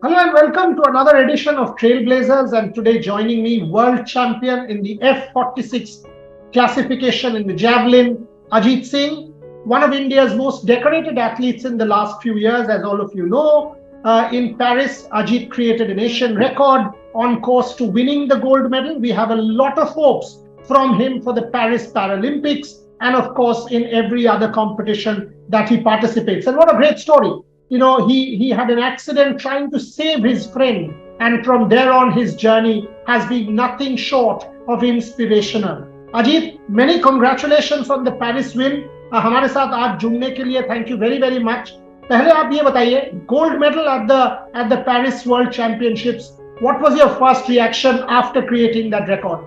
Hello and welcome to another edition of Trailblazers. And today, joining me, world champion in the F46 classification in the javelin, Ajit Singh, one of India's most decorated athletes in the last few years, as all of you know. In Paris, Ajit created an Asian record on course to winning the gold medal. We have a lot of hopes from him for the Paris Paralympics and, of course, in every other competition that he participates. And what a great story! He had an accident trying to save his friend, and from there on his journey has been nothing short of inspirational. Ajit, many congratulations on the Paris win. हमारे साथ आज जुड़ने के लिए thank you very very much. पहले आप ये बताइए, gold medal at the Paris world championships, what was your first reaction after creating that record?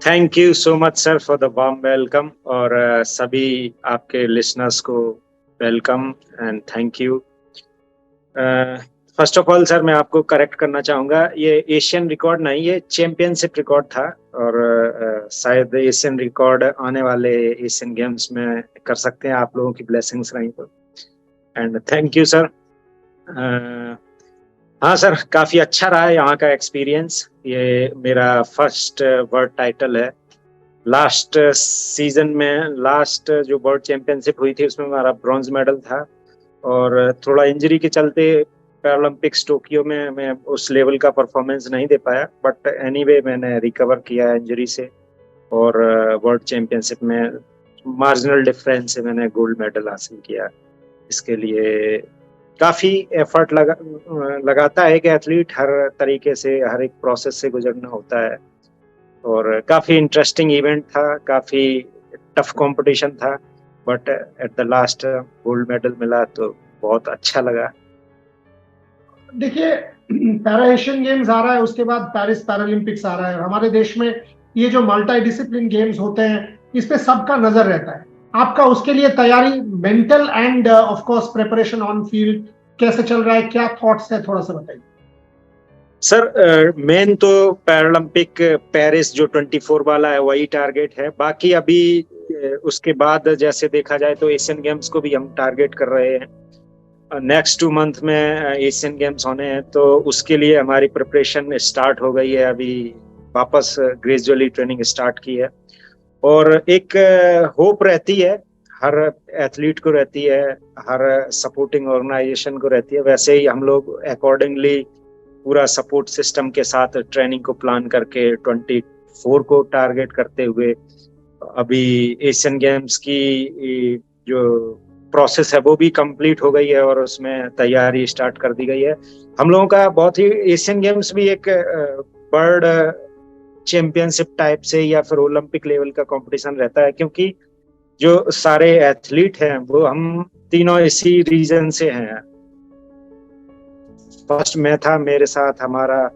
Thank you so much sir for the warm welcome, और सभी आपके लिसनर्स को welcome and thank you. First of all sir, मैं आपको correct करना चाहूँगा, ये Asian record नहीं, ये चैंपियनशिप रिकॉर्ड था. और शायद एशियन रिकॉर्ड आने वाले एशियन गेम्स में कर सकते हैं, आप लोगों की ब्लेसिंग्स रही तो. And thank you sir. हाँ सर, काफ़ी अच्छा रहा है यहाँ का एक्सपीरियंस. ये मेरा फर्स्ट वर्ल्ड टाइटल है. लास्ट सीजन में लास्ट जो वर्ल्ड चैंपियनशिप हुई थी उसमें हमारा ब्रॉन्ज मेडल था, और थोड़ा इंजरी के चलते पैरालंपिक्स टोक्यो में मैं उस लेवल का परफॉर्मेंस नहीं दे पाया. बट एनीवे मैंने रिकवर किया इंजरी से, और वर्ल्ड चैंपियनशिप में मार्जिनल डिफरेंस से मैंने गोल्ड मेडल हासिल किया. इसके लिए काफ़ी एफर्ट लगाता है कि एथलीट हर तरीके से, हर एक प्रोसेस से गुजरना होता है. और काफ़ी इंटरेस्टिंग इवेंट था, काफ़ी टफ कंपटीशन था, but at the last gold medal मिला तो बहुत अच्छा लगा. देखिए, पैरा एशियन गेम्स आ रहा है, उसके बाद पेरिस पैरालंपिक्स आ रहा है. हमारे देश में ये जो मल्टी डिसिप्लिन गेम्स होते हैं, इस पे सबका नजर रहता है. आपका उसके लिए तैयारी, mental end of course preparation on field कैसे चल रहा है? क्या थॉट्स है, थोड़ा सा बताइए. सर, मेन तो पैरालंपिक पेरिस जो 24 वाला है वही टारगेट है. बाकी अभी उसके बाद जैसे देखा जाए तो एशियन गेम्स को भी हम टारगेट कर रहे हैं. नेक्स्ट 2 मंथ में एशियन गेम्स होने हैं, तो उसके लिए हमारी प्रिपरेशन स्टार्ट हो गई है. अभी वापस ग्रेजुअली ट्रेनिंग स्टार्ट की है, और एक होप रहती है, हर एथलीट को रहती है, हर सपोर्टिंग ऑर्गेनाइजेशन को रहती है. वैसे ही हम लोग अकॉर्डिंगली पूरा सपोर्ट सिस्टम के साथ ट्रेनिंग को प्लान करके 24 को टारगेट करते हुए अभी एशियन गेम्स की जो प्रोसेस है वो भी कंप्लीट हो गई है, और उसमें तैयारी स्टार्ट कर दी गई है. हम लोगों का बहुत ही एशियन गेम्स भी एक वर्ल्ड चैंपियनशिप टाइप से या फिर ओलंपिक लेवल का कंपटीशन रहता है, क्योंकि जो सारे एथलीट हैं वो हम तीनों इसी रीजन से हैं. फर्स्ट में था, मेरे साथ हमारा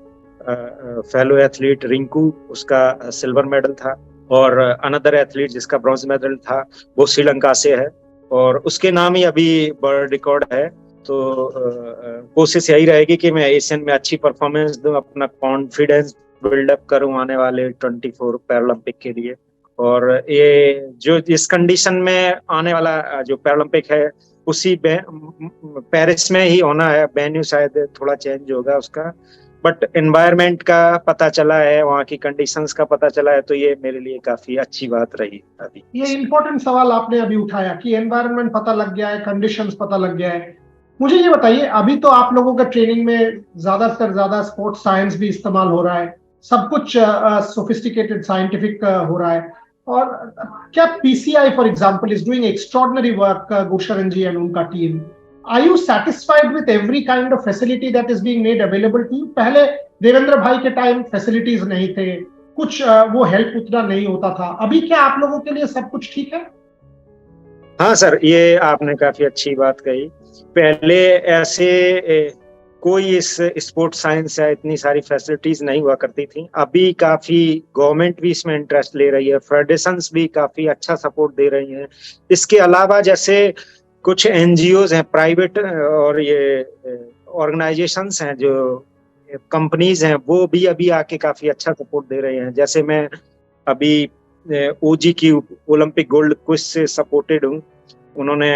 फेलो एथलीट रिंकू, उसका सिल्वर मेडल था, और अनदर एथलीट जिसका ब्रॉन्ज मेडल था वो श्रीलंका से है, और उसके नाम ही अभी वर्ल्ड रिकॉर्ड है. तो कोशिश यही रहेगी कि मैं एशियन में अच्छी परफॉर्मेंस दूं, अपना कॉन्फिडेंस बिल्डअप करूं आने वाले 24 पैरालंपिक के लिए. और ये जो इस कंडीशन में आने वाला जो पैरालंपिक है उसी पेरिस में ही होना है. वेन्यू शायद थोड़ा चेंज होगा उसका, बट एनवायरनमेंट का पता चला है, वहाँ की कंडीशंस का पता चला है, तो ये मेरे लिए काफी अच्छी बात रही. अभी ये इंपॉर्टेंट सवाल आपने अभी उठाया कि एनवायरनमेंट पता लग गया है, कंडीशंस पता लग गया है. मुझे ये बताइए, अभी तो आप लोगों का ट्रेनिंग में ज्यादातर ज्यादा स्पोर्ट्स साइंस भी इस्तेमाल हो रहा है, सब कुछ सोफिस्टिकेटेड साइंटिफिक हो रहा है. और क्या PCI for example is doing extraordinary work, Gursharan ji and उनका team. Are you satisfied with every kind of facility that is being made available to you? पहले देवेंद्र भाई के टाइम फैसिलिटीज नहीं थे, कुछ वो हेल्प उतना नहीं होता था. अभी क्या आप लोगों के लिए सब कुछ ठीक है? हाँ सर, ये आपने काफी अच्छी बात कही. पहले ऐसे कोई इस स्पोर्ट्स साइंस या इतनी सारी फैसिलिटीज नहीं हुआ करती थी. अभी काफी गवर्नमेंट भी इसमें इंटरेस्ट ले रही है, फेडरेशंस भी काफी अच्छा सपोर्ट दे रही हैं. इसके अलावा जैसे कुछ एनजीओज हैं प्राइवेट, और ये ऑर्गेनाइजेशंस हैं, जो कंपनीज हैं, वो भी अभी आके काफी अच्छा सपोर्ट दे रहे हैं. जैसे मैं अभी ओजी की ओलंपिक गोल्ड क्विज से सपोर्टेड हूँ, उन्होंने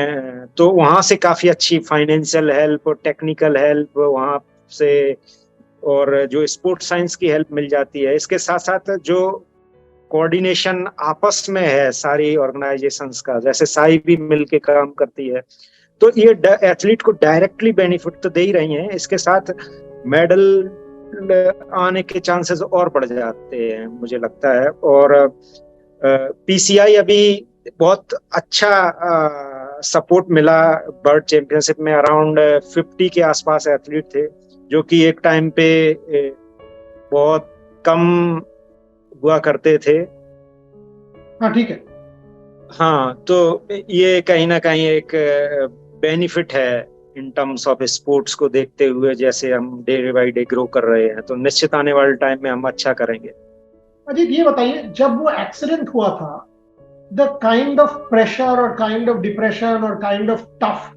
तो वहां से काफी अच्छी फाइनेंशियल हेल्प और टेक्निकल हेल्प वहां से, और जो स्पोर्ट्स साइंस की हेल्प मिल जाती है। इसके साथ साथ जो कोऑर्डिनेशन आपस में है सारी ऑर्गेनाइजेशंस का, जैसे साई भी मिलके काम करती है, तो ये एथलीट को डायरेक्टली बेनिफिट तो दे ही रही हैं, इसके साथ मेडल आने के चांसेस और बढ़ जाते हैं मुझे लगता है। और पीसीआई अभी बहुत अच्छा सपोर्ट मिला। वर्ल्ड चैंपियनशिप में अराउंड 50 के आसपास एथलीट थे, जो कि एक टाइम पे बहुत कम हुआ करते थे। हाँ ठीक है। हाँ, तो ये कहीं ना कहीं एक बेनिफिट है इन टर्म्स ऑफ स्पोर्ट्स को देखते हुए। जैसे हम डे बाई डे ग्रो कर रहे हैं, तो निश्चित आने वाले टाइम में हम अच्छा करेंगे। अजीत ये बताइए, जब वो एक्सीडेंट हुआ था, द काइंड ऑफ प्रेशर और काइंड ऑफ डिप्रेशन और kind of tough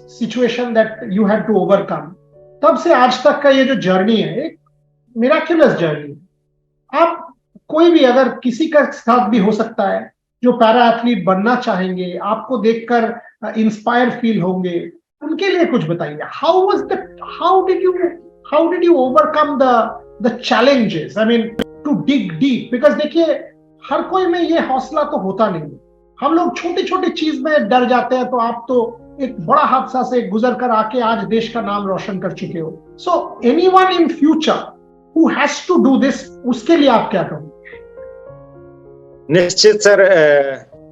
situation that you had to overcome, तब से आज तक का ये जो जर्नी है, एक मिराक्युलस जर्नी है। आप कोई भी अगर किसी का साथ भी हो सकता है जो पैरा एथलीट बनना चाहेंगे, आपको देखकर इंस्पायर फील होंगे, उनके लिए कुछ बताइए। How did you overcome the challenges, I mean to dig deep, because देखिए हर कोई में ये हौसला तो होता नहीं है। हम लोग छोटी छोटी चीज में डर जाते हैं, तो आप तो एक बड़ा हादसा से गुजर कर आके आज देश का नाम रोशन कर चुके हो। So anyone in future who has to do this, उसके लिए आप क्या कहोगे? निश्चित सर,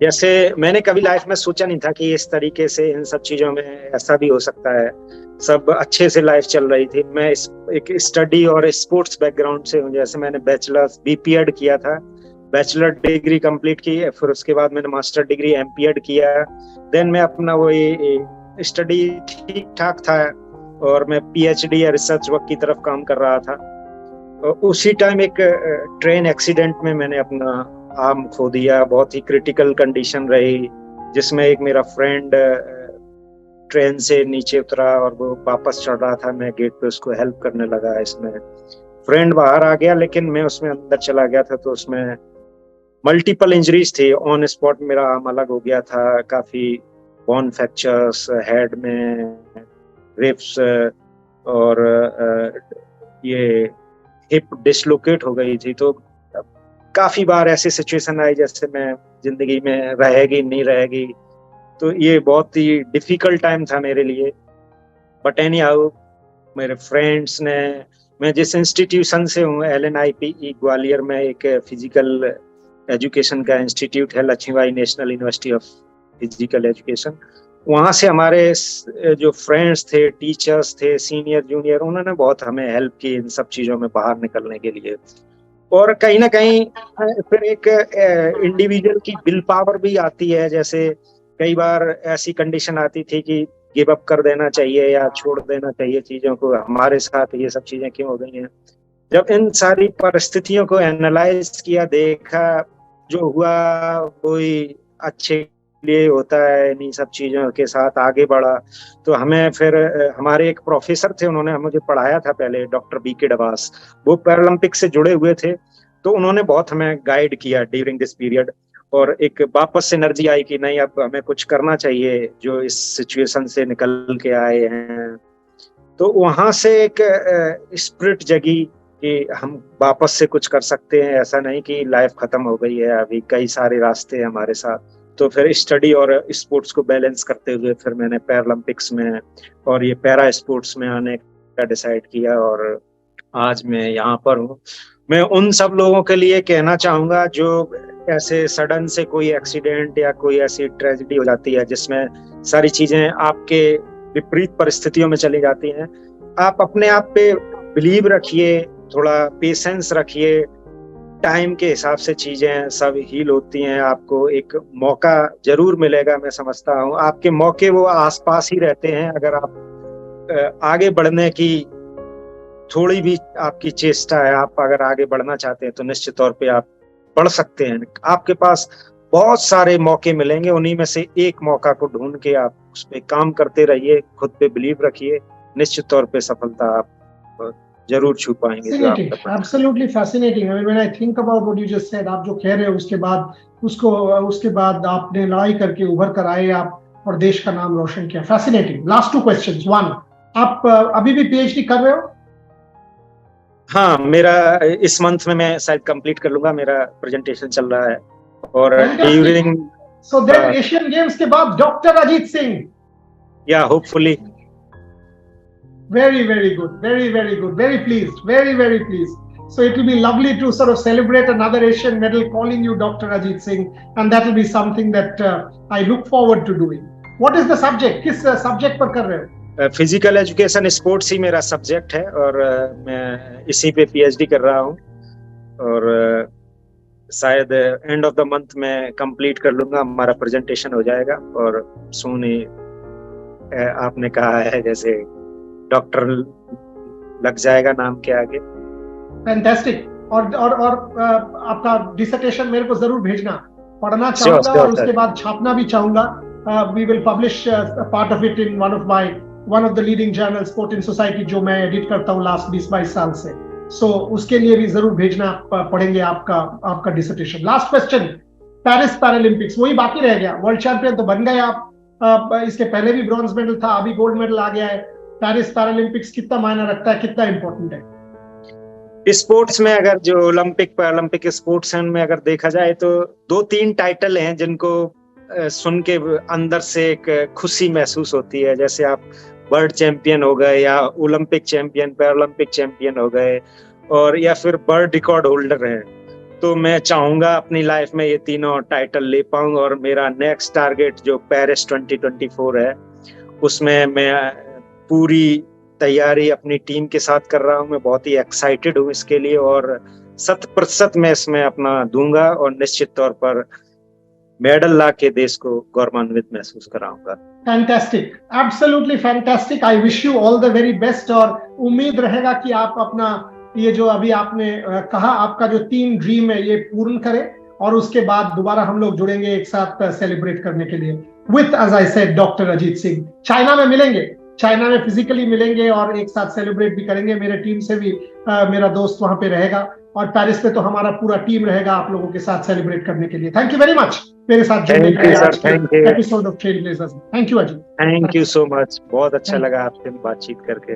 जैसे मैंने कभी लाइफ में सोचा नहीं था कि इस तरीके से इन सब चीजों में ऐसा भी हो सकता है। सब अच्छे से लाइफ चल रही थी। मैं एक स्टडी और स्पोर्ट्स बैकग्राउंड से हूँ। जैसे मैंने बैचलर्स बीपीएड किया था, बैचलर डिग्री कंप्लीट की, फिर उसके बाद मैंने मास्टर डिग्री एमपीएड किया। देन मैं अपना वही स्टडी ठीक ठाक था और मैं पीएचडी या रिसर्च वर्क की तरफ काम कर रहा था। उसी टाइम एक ट्रेन एक्सीडेंट में मैंने अपना आर्म खो दिया। बहुत ही क्रिटिकल कंडीशन रही, जिसमें एक मेरा फ्रेंड ट्रेन से नीचे उतरा और वो वापस चढ़ रहा था। मैं गेट पे उसको हेल्प करने लगा। इसमें फ्रेंड बाहर आ गया, लेकिन मैं उसमें अंदर चला गया था, तो उसमें मल्टीपल इंजरीज थी। ऑन स्पॉट मेरा आर्म अलग हो गया था, काफी बोन फ्रैक्चर्स हेड में, रिब्स, और ये हिप डिसलोकेट हो गई थी। तो काफी बार ऐसी सिचुएशन आई जैसे मैं जिंदगी में रहेगी नहीं रहेगी। तो ये बहुत ही डिफिकल्ट टाइम था मेरे लिए। बट एनी हाउ, मेरे फ्रेंड्स ने, मैं जिस इंस्टीट्यूशन से हूँ LNIPE ग्वालियर में, एक फिजिकल एजुकेशन का इंस्टीट्यूट है, Lakshmibai National University of Physical Education. वहाँ से हमारे जो फ्रेंड्स थे, टीचर्स थे, सीनियर जूनियर, उन्होंने बहुत हमें हेल्प की इन सब चीज़ों में बाहर निकलने के लिए। और कहीं ना कहीं फिर एक इंडिविजुअल की विल पावर भी आती है। जैसे कई बार ऐसी कंडीशन आती थी कि गिव अप कर देना चाहिए या छोड़ देना चाहिए चीज़ों को, हमारे साथ ये सब चीज़ें क्यों हो गई हैं। जब इन सारी परिस्थितियों को एनालाइज किया, देखा, जो हुआ कोई अच्छे लिए होता है, इन्हीं सब चीजों के साथ आगे बढ़ा। तो हमें फिर हमारे एक प्रोफेसर थे, उन्होंने मुझे पढ़ाया था पहले, डॉक्टर BK डवास, वो पैरालंपिक से जुड़े हुए थे। तो उन्होंने बहुत हमें गाइड किया ड्यूरिंग दिस पीरियड, और एक वापस से एनर्जी आई कि नहीं, अब हमें कुछ करना चाहिए जो इस सिचुएशन से निकल के आए हैं। तो वहां से एक स्पिरिट जगी कि हम वापस से कुछ कर सकते हैं, ऐसा नहीं कि लाइफ खत्म हो गई है, अभी कई सारे रास्ते हैं हमारे साथ। तो फिर स्टडी और स्पोर्ट्स को बैलेंस करते हुए फिर मैंने पैरालंपिक्स में और ये पैरा स्पोर्ट्स में आने का डिसाइड किया, और आज मैं यहाँ पर हूँ। मैं उन सब लोगों के लिए कहना चाहूंगा जो ऐसे सडन से कोई एक्सीडेंट या कोई ऐसी ट्रेजेडी हो जाती है जिसमें सारी चीजें आपके विपरीत परिस्थितियों में चली जाती हैं, आप अपने आप पे बिलीव रखिए, थोड़ा पेशेंस रखिए। टाइम के हिसाब से चीजें सब हील होती हैं। आपको एक मौका जरूर मिलेगा, मैं समझता हूँ। आपके मौके वो आसपास ही रहते हैं। अगर आप आगे बढ़ने की थोड़ी भी आपकी चेष्टा है, आप अगर आगे बढ़ना चाहते हैं, तो निश्चित तौर पे आप बढ़ सकते हैं। आपके पास बहुत सारे मौके मिलेंगे, उन्हीं में से एक मौका को ढूंढ के आप उस पर काम करते रहिए, खुद पे बिलीव रखिए, निश्चित तौर पे सफलता आप जरूर छू पाएंगे। Absolutely fascinating. I mean, when I think about what you just said, आप जो कह रहे हो उसके बाद आपने लड़ाई करके उभर कर आए आप, और देश का नाम रोशन किया। फैसिनेटिंग। Last 2 questions. 1, आप अभी भी पीएचडी कर रहे हो? हाँ, मेरा इस मंथ में मैं शायद कंप्लीट कर लूंगा, मेरा प्रेजेंटेशन चल रहा है। और during so then Asian Games के बाद डॉक्टर अजीत सिंह। या hopefully. Very, very good. Very, very good. Very pleased. Very, very pleased. So it will be lovely to sort of celebrate another Asian medal calling you Dr. Ajit Singh, and that will be something that I look forward to doing. What is the subject? किस subject पर कर रहे हो? Physical education sports ही मेरा subject है और मैं इसी पे पीएचडी कर रहा हूँ और शायद एंड ऑफ द मंथ में कंप्लीट कर लूंगा, हमारा प्रेजेंटेशन हो जाएगा और सून ही आपने कहा है जैसे डॉक्टर लग जाएगा नाम के आगे। फैंटास्टिक। और आपका डिसर्टेशन मेरे को जरूर भेजना, पढ़ना चाहूंगा और उसके बाद छापना भी चाहूंगा। We will publish part of it in one of the leading journal sport in society, जो मैं एडिट करता हूँ लास्ट 20-22 साल से। सो उसके लिए भी जरूर भेजना, पढ़ेंगे आपका dissertation. Last question, Paris Paralympics वही बाकी रह गया। वर्ल्ड चैंपियन तो बन गए आप, इसके पहले भी ब्रॉन्ज मेडल था, अभी गोल्ड मेडल आ गया है। पेरिस पैरालंपिक्स कितना मायने रखता है, कितना इंपॉर्टेंट है स्पोर्ट्स में? अगर जो ओलंपिक पैरालंपिक स्पोर्ट्स में अगर देखा जाए तो 2-3 टाइटल हैं जिनको सुन के अंदर से एक खुशी महसूस होती है। जैसे आप वर्ल्ड चैंपियन हो गए या ओलंपिक चैंपियन, पैरालंपिक चैंपियन हो गए, और या फिर वर्ल्ड रिकॉर्ड होल्डर हैं। तो मैं चाहूंगा अपनी लाइफ में ये तीनों टाइटल ले पाऊं और मेरा नेक्स्ट टारगेट जो पेरिस 2024 है उसमें मैं पूरी तैयारी अपनी टीम के साथ कर रहा हूं। मैं बहुत ही एक्साइटेड हूं इसके लिए और 100% मैं इसमें अपना दूंगा और निश्चित तौर पर मेडल ला के देश को गौरवान्वित महसूस कराऊंगा। Fantastic, absolutely fantastic. I wish you all the very best और उम्मीद रहेगा कि आप अपना ये जो अभी आपने कहा आपका जो 3 ड्रीम है ये पूर्ण करें और उसके बाद दोबारा हम लोग जुड़ेंगे एक साथ सेलिब्रेट करने के लिए with, as I said, doctor Ajit Singh. China में मिलेंगे, चाइना में फिजिकली मिलेंगे और एक साथ सेलिब्रेट भी करेंगे। मेरे टीम से भी मेरा दोस्त वहां पे रहेगा और पेरिस पे तो हमारा पूरा टीम रहेगा आप लोगों के साथ सेलिब्रेट करने के लिए। थैंक यू वेरी मच मेरे साथ जुड़ने के लिए आज के episode of trailblazers. Thank you Ajit. Thank you so much, बहुत अच्छा लगा आपसे बातचीत करके।